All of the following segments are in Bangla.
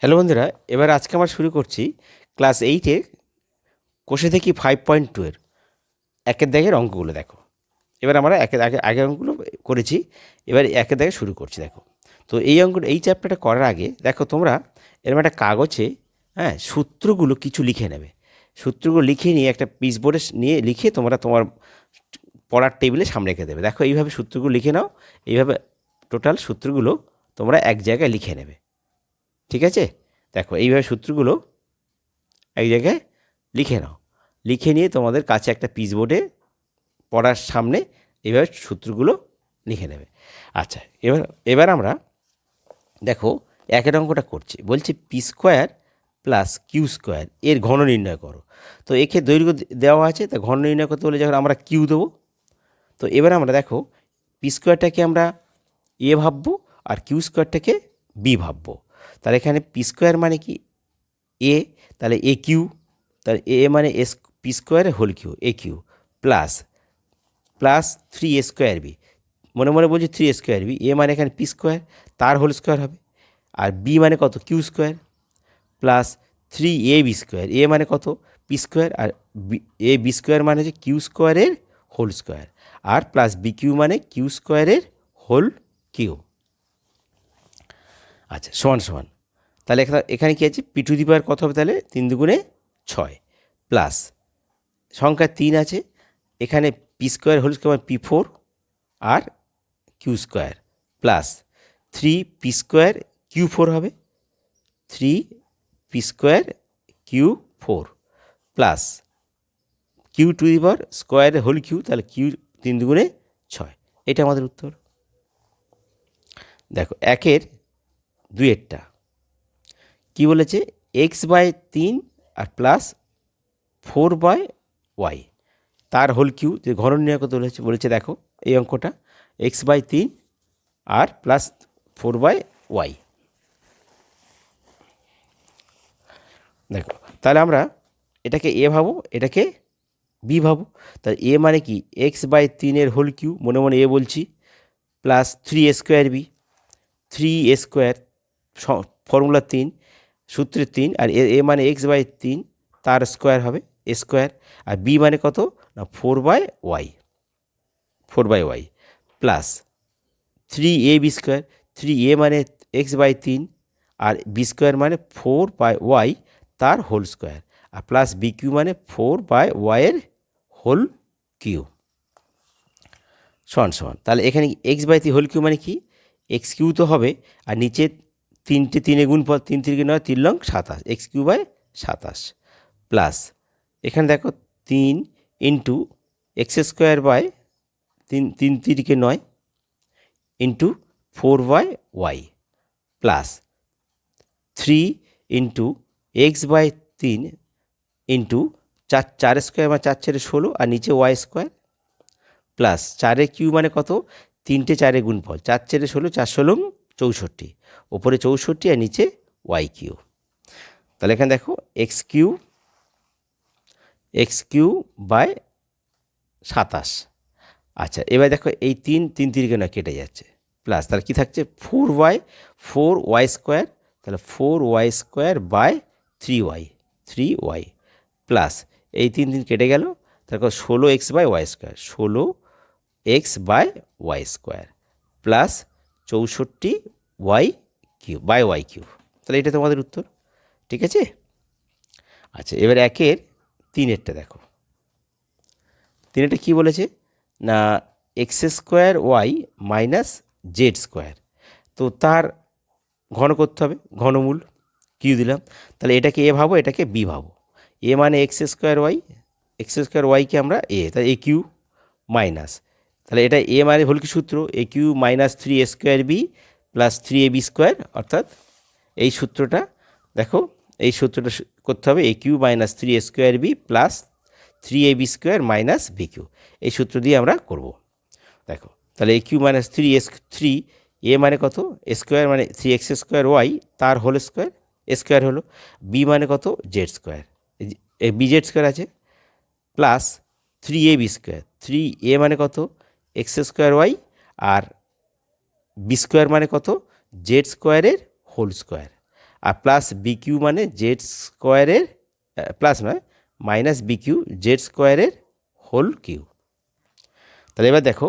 হ্যালো বন্ধুরা, এবার আজকে আমরা শুরু করছি ক্লাস 8-এর কোষে থেকে 5.2 এর একের দাগের অঙ্কগুলো। দেখো, এবার আমরা আগের অঙ্কগুলো করেছি, এবার একের দাগে শুরু করছি। দেখো, তো এই চ্যাপ্টারটা করার আগে দেখো তোমরা এরকম একটা কাগজে সূত্রগুলো কিছু লিখে নেবে। সূত্রগুলো লিখে নিয়ে একটা পিচবোর্ডে নিয়ে লিখে তোমরা তোমার পড়ার টেবিলে সামনে রেখে দেবে। দেখো, এইভাবে সূত্রগুলো লিখে নাও। এইভাবে টোটাল সূত্রগুলো তোমরা এক জায়গায় লিখে নেবে, ঠিক আছে? দেখো, এইভাবে সূত্রগুলো এক জায়গায় লিখে নাও। লিখে নিয়ে তোমাদের কাছে একটা পিচবোর্ডে পড়ার সামনে এইভাবে সূত্রগুলো লিখে নেবে। আচ্ছা, এবার এবার আমরা দেখো একের অঙ্কটা করছি। বলছে P square plus Q square এর ঘন নির্ণয় করো। তো একে দৈর্ঘ্য দেওয়া আছে, তা ঘন নির্ণয় করতে বলে যখন আমরা কিউ দেবো। তো এবার আমরা দেখো পি স্কোয়ারটাকে আমরা এ ভাববো আর কিউ স্কোয়ারটাকে বি ভাববো। তাহলে এখানে পি স্কোয়ার মানে কি এ, তাহলে এ কিউ, তাহলে এ মানে এস পি স্কোয়ারের whole cube A cube plus plus 3a² B. মনে মনে বলছি 3a² বি, এ মানে এখানে পি স্কোয়ার তার হোল স্কোয়ার হবে, আর বি মানে কত কিউ স্কোয়ার প্লাস 3ab²। এ মানে কত পি স্কোয়ার, আর বি স্কোয়ার মানে হচ্ছে কিউ স্কোয়ারের হোল স্কোয়ার, আর প্লাস বি কিউ মানে কিউ স্কোয়ারের হোল কিউ। আচ্ছা, সমান সমান। তাহলে এখানে কী আছে, পি টু দি পাওয়ার কত হবে, তাহলে 3 দুগুণে 6 প্লাস সংখ্যা 3 আছে, এখানে P square whole square P4 আর Q square plus 3p² Q4 হবে, 3p² plus Q to the power স্কোয়ারের হোল কিউ, তাহলে কিউ 3 দুগুণে 6। এটা আমাদের উত্তর। দেখো একের দুইয়েরটা কী বলেছে, x/3 আর প্লাস 4/y তার হোল কিউ যে ঘন নির্ণয় করতে বলেছে। দেখো এই অঙ্কটা x/3 আর প্লাস 4/y। দেখো, তাহলে আমরা এটাকে এ ভাবো, এটাকে বি ভাবো। তাহলে এ মানে কি x/3 হোল কিউ, মনে মনে এ বলছি, plus 3a² B, 3a² formula 3, সূত্রের 3, আর এ মানে x/3 তার স্কোয়ার হবে এ স্কোয়ার, আর বি মানে কত না 4/y প্লাস 3ab²। 3a মানে x/3 আর বি² মানে 4/y তার হোল স্কোয়ার, আর প্লাস বি কিউ মানে 4/y এর হোল কিউ সমান সমান। তাহলে এখানে x/3 হোল কিউ মানে কি এক্স কিউ তো হবে, আর নিচে 3 গুণফল 3 3 9 3 লং 27 x³ প্লাস এখানে দেখো 3 into x² 3 3 9 into 4/y plus 3 into x/3 into 4 মানে 4 4 16, আর নিচে y² প্লাস 4 কিউ মানে কত 3 4 গুণফল 4 4 16 4 16 64, ওপরে 64 আর নিচে ওয়াই কিউ। তাহলে এখানে দেখো x³ 27। আচ্ছা, এবার দেখো এই 3 3 3 না কেটে যাচ্ছে, প্লাস তাহলে কী থাকছে 4y², তাহলে 4y²/3y প্লাস এই 3 3 কেটে গেল, তারপর 16x/y² 16x/y² প্লাস 64y³ তাহলে এটা তোমাদের উত্তর, ঠিক আছে? আচ্ছা, এবার একের তিনেরটা দেখো। তিনেরটা কী বলেছে না x² মাইনাস z², তো তার ঘন করতে হবে, ঘনমূল কিউ দিলাম। তাহলে এটাকে এ ভাবো, এটাকে বি ভাবো। এ মানে x²y কে আমরা এ, তাহলে এ কিউ মাইনাস, তাহলে এটা এ মানে হল কি সূত্র A cube minus 3a² B plus 3ab², অর্থাৎ এই সূত্রটা দেখো, এই সূত্রটা করতে হবে A cube minus 3a² B plus 3ab² minus B cube, এই সূত্র দিয়ে আমরা করব। দেখো, তাহলে এ কিউ মাইনাস 3 এ মানে কত স্কোয়ার মানে 3x² তার হোল স্কোয়ার স্কোয়ার হলো, বি মানে কত z², bz² আছে প্লাস 3ab², 3a মানে কত x² আর b² মানে কত z² হোল স্কোয়ার, আর প্লাস বি কিউ মানে জেড স্কোয়ারের প্লাস নয় মাইনাস বি কিউ জেড স্কোয়ারের হোল কিউ। তাহলে এবার দেখো,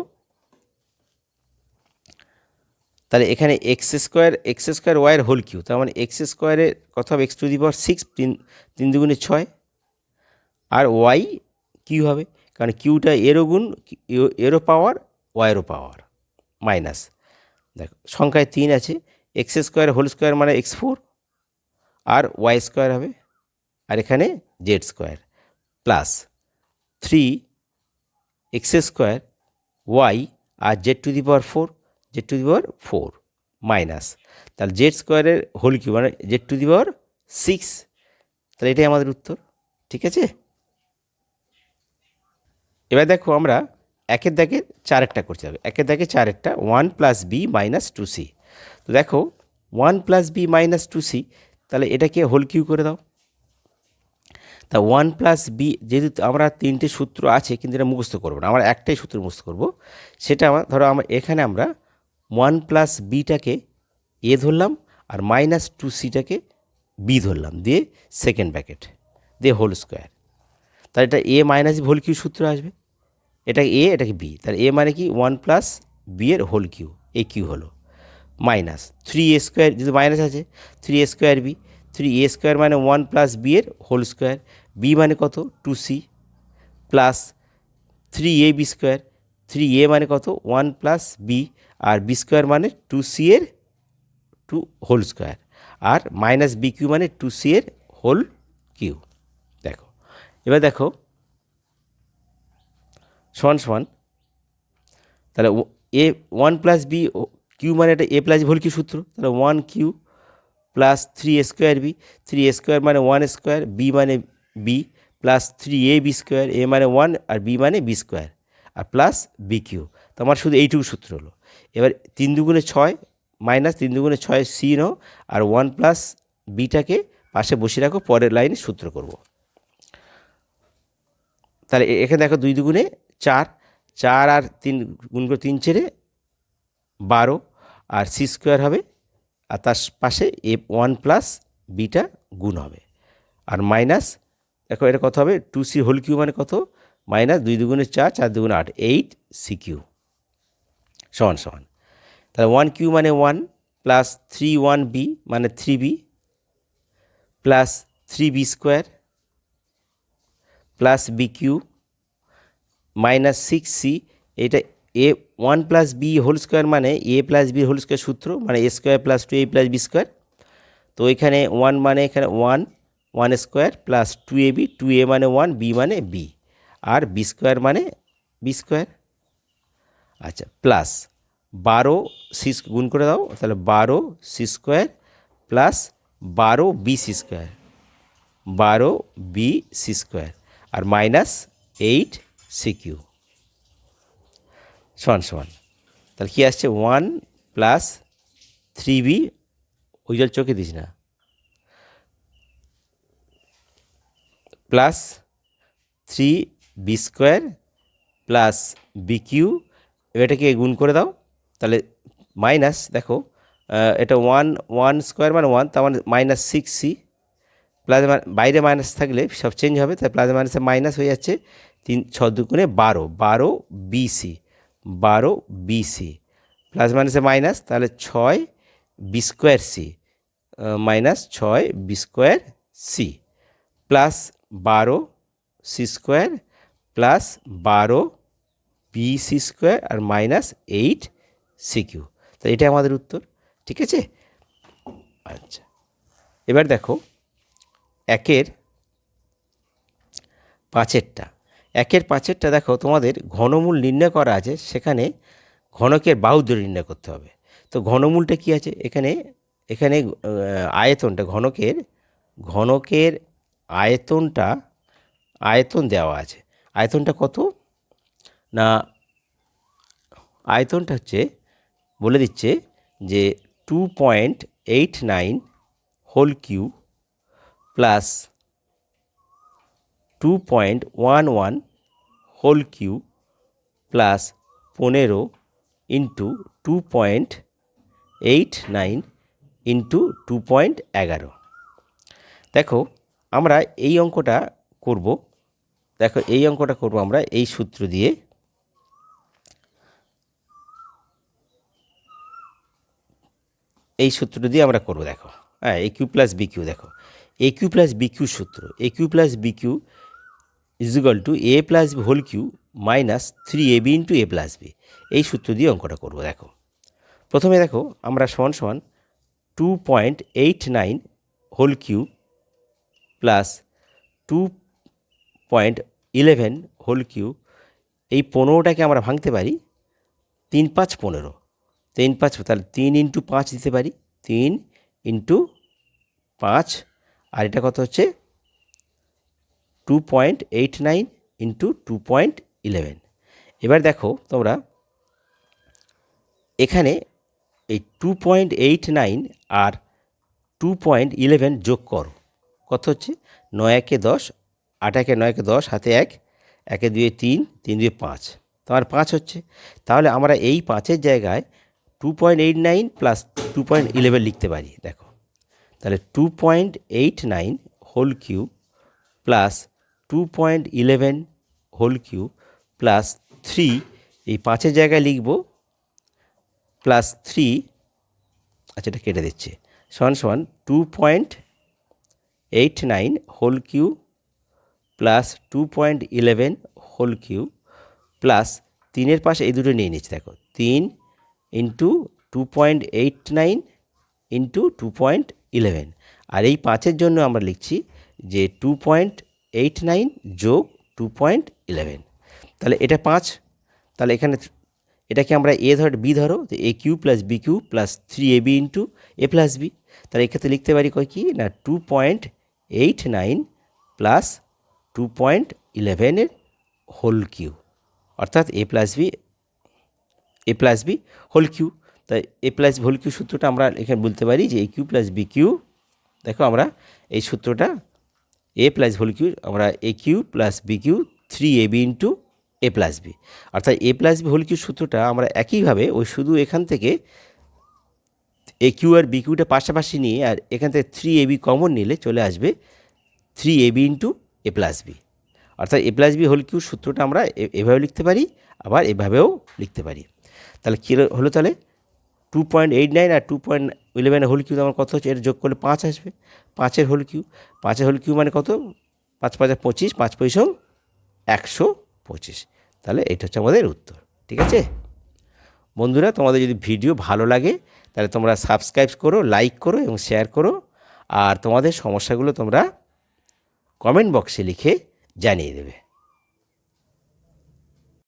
তাহলে এখানে এক্স স্কোয়ার ওয়াইয়ের হোল কিউ, তার মানে এক্স স্কোয়ারের কত হবে এক্স টু দি পাওয়ার 6, 3 দুগুণে 6, আর ওয়াই কিউ হবে, কারণ কিউটা এরও গুণ এরও পাওয়ার ওয়াইয়েরও পাওয়ার মাইনাস, দেখো সংখ্যায় 3 আছে, এক্স স্কোয়ার হোল স্কোয়ার মানে x4 আর ওয়াই স্কোয়ার হবে, আর এখানে Z square plus 3 X square Y আর Z to the power 4 minus, তাহলে জেড স্কোয়ারের হোল কিউ মানে জেড টু দি পাওয়ার 6। তাহলে এটাই আমাদের উত্তর, ঠিক আছে। এবার দেখো আমরা একের দাগে 4 করতে হবে, একের দাগে 4 1 প্লাস বি মাইনাস 2c। তো দেখো 1 প্লাস বি মাইনাস 2c, তাহলে এটাকে হোল কিউ করে দাও। তা 1 প্লাস বি, যেহেতু আমরা 3টে সূত্র আছে কিন্তু এটা মুখস্থ করবো না, আমরা একটাই সূত্র মুখস্থ করবো, সেটা ধরো এখানে আমরা 1 প্লাস বিটাকে এ ধরলাম আর মাইনাস 2cটাকে বি ধরলাম, দিয়ে সেকেন্ড ব্র্যাকেট দিয়ে হোল স্কোয়ার, তাহলে এটা এ মাইনাস হোল কিউ সূত্র আসবে, এটাকে এ এটাকে বি, তাহলে এ মানে কি 1 প্লাস বি এর হোল কিউ, এ কিউ হলো, মাইনাস 3a স্কোয়ার, যেহেতু মাইনাস আছে 3a square B, 3a square মানে 1 প্লাস বি এর হোল স্কোয়ার, বি মানে কত 2c, plus 3ab square, 3a মানে কত 1 প্লাস বি, আর বি স্কোয়ার মানে 2c এর 2 হোল স্কোয়ার, আর মাইনাস বি কিউ মানে 2c এর হোল কিউ। দেখো এবার দেখো সমান সমান, তাহলে এ 1 প্লাস বি কিউ মানে এটা এ প্লাস হোল কিউ সূত্র, তাহলে 1 cube plus 3a square B, 3a square মানে 1 স্কোয়ার, বি মানে B, plus 3ab square, A মানে 1 আর বি মানে বি স্কোয়ার, আর প্লাস বি কিউ। তো আমার শুধু এইটুকু সূত্র হলো। এবার 3 দুগুণে 6 মাইনাস 3 দুগুণে 6 সি নো, আর 1 প্লাস বিটাকে পাশে বসিয়ে রাখো, পরের লাইনে সূত্র করব। তাহলে এখানে দেখো 2 দুগুণে 4, 4 আর 3 গুণ করে 3 ছেড়ে 12, আর সি স্কোয়ার হবে, আর তার পাশে এ 1 প্লাস বিটা গুণ হবে, আর মাইনাস দেখো এটা কত হবে 2c হোল কিউ মানে কত মাইনাস 2 দুগুণে 4, 4 দুগুণে 8, 8c³ সমান সমান, তাহলে 1 কিউ মানে 1 প্লাস 3 1b মানে 3b plus 3b square plus B cube minus 6c, এটা এ 1 প্লাস বি হোল স্কোয়ার মানে A plus B whole square সূত্র মানে A square plus 2a plus B square, তো এখানে 1 মানে এখানে 1 স্কোয়ার প্লাস 2ab, 2a মানে 1, বি মানে বি, আর বি স্কোয়ার মানে বি স্কোয়ার। আচ্ছা প্লাস 12 সি গুণ করে দাও, তাহলে 12 C square plus 12 B C square, 12 B C square, আর মাইনাস 8c³ সমান সমান, তাহলে কী আসছে 1 প্লাস 3b, ওই জল চোখে দিস না, plus 3b square plus B cube, এটাকে গুণ করে দাও, তাহলে মাইনাস দেখো এটা 1 স্কোয়ার মানে 1, তার মানে মাইনাস 6c, প্লাস বাইরে মাইনাস থাকলে সব চেঞ্জ হবে, তাই প্লাস মাইনাসে মাইনাস হয়ে যাচ্ছে, 3 6 দুগুণে 12, 12 বিসি, 12 বিসি, প্লাস মাইনাসে মাইনাস, তাহলে 6 B square C minus 6 B square C, plus 12 C square plus 12 B C square, আর মাইনাস 8c³। তো এটা আমাদের উত্তর, ঠিক আছে। আচ্ছা এবার দেখো একের পাঁচেরটা দেখো তোমাদের ঘনমূল নির্ণয় করা আছে, সেখানে ঘনকের বাহু দূরে নির্ণয় করতে হবে। তো ঘনমূলটা কি আছে এখানে, এখানে আয়তনটা ঘনকের আয়তন দেওয়া আছে, আয়তনটা কত না, আয়তনটা হচ্ছে বলে দিচ্ছে যে 2.89 whole cube plus 2.11 whole cube plus 15 into 2.89 into 2.11। দেখো আমরা এই অঙ্কটা করব, আমরা এই সূত্র দিয়ে। আমরা করব। দেখো হ্যাঁ, A cube plus B cube, দেখো A cube plus B cube সূত্র, A cube plus B cube is equal to A plus B whole cube minus 3ab into A plus B. এই সূত্র দিয়ে অঙ্কটা করব। দেখো প্রথমে দেখো আমরা সমান সমান 2.89 whole cube plus 2.11 whole cube, এই 15টাকে আমরা ভাঙতে পারি 3 5 15, 3 5, তাহলে 3 ইন্টু 5 দিতে পারি, 3 ইন্টু 5, আর এটা কত হচ্ছে 2.89 ইন্টু 2.11। এবার দেখো তোমরা এখানে এই 2.89 আর 2.11 যোগ করো, কত হচ্ছে 9 একে 10, 8 একে 9 একে 10, হাতে 1, 1 2 3, 3 2 5, তোমার 5 হচ্ছে। তাহলে আমরা এই 5-এর জায়গায় 2.89 প্লাস 2.11 লিখতে পারি। দেখো তাহলে 2.89 whole cube plus 2.11 whole cube plus 3, এই 5-এর জায়গায় লিখব প্লাস 3, আচ্ছা এটা কেটে দিচ্ছে, সমান সমান 2.89 whole cube plus 2.11 whole cube plus 3-এর পাশে এই দুটো নিয়ে নিচ্ছি। দেখো 3 ইন্টু 2.89 ইন্টু 2.11, আর এই 5-এর জন্য আমরা লিখছি যে 2.89 যোগ 2.11, তাহলে এটা 5। তাহলে এখানে এটাকে আমরা এ বি ধরো, তো A cube plus B cube plus 3ab into A plus B. তাহলে এক্ষেত্রে লিখতে পারি কি না 2.89 প্লাস 2.11 হোল কিউ, অর্থাৎ A plus B whole cube. তাই A plus B whole cube সূত্রটা আমরা এখানে বলতে পারি যে A cube plus B cube. দেখো আমরা এই সূত্রটা এ প্লাস হোল কিউ, আমরা A cube plus B cube 3ab into A plus B, অর্থাৎ A plus B whole cube সূত্রটা আমরা একইভাবে ওই শুধু এখান থেকে এ কিউ আর বি কিউটা পাশাপাশি নিয়ে আর এখান থেকে 3ab কমন নিলে চলে আসবে 3ab into A plus B, অর্থাৎ A plus B whole cube সূত্রটা আমরা এভাবেও লিখতে পারি, আবার এভাবেও লিখতে পারি। তাহলে কী হলো, তাহলে 2.89 আর 2.11 হোল কিউ আমার কত হচ্ছে, এর যোগ করলে 5 আসবে, 5-এর হোল কিউ, 5-এর হোল কিউ মানে কত, 5 5 25, 5 পয়সা 125। তাহলে এটা হচ্ছে আমাদের উত্তর। ঠিক আছে বন্ধুরা, তোমাদের যদি ভিডিও ভালো লাগে তাহলে তোমরা সাবস্ক্রাইব করো, লাইক করো এবং শেয়ার করো, আর তোমাদের সমস্যাগুলো তোমরা কমেন্ট বক্সে লিখে জানিয়ে দেবে।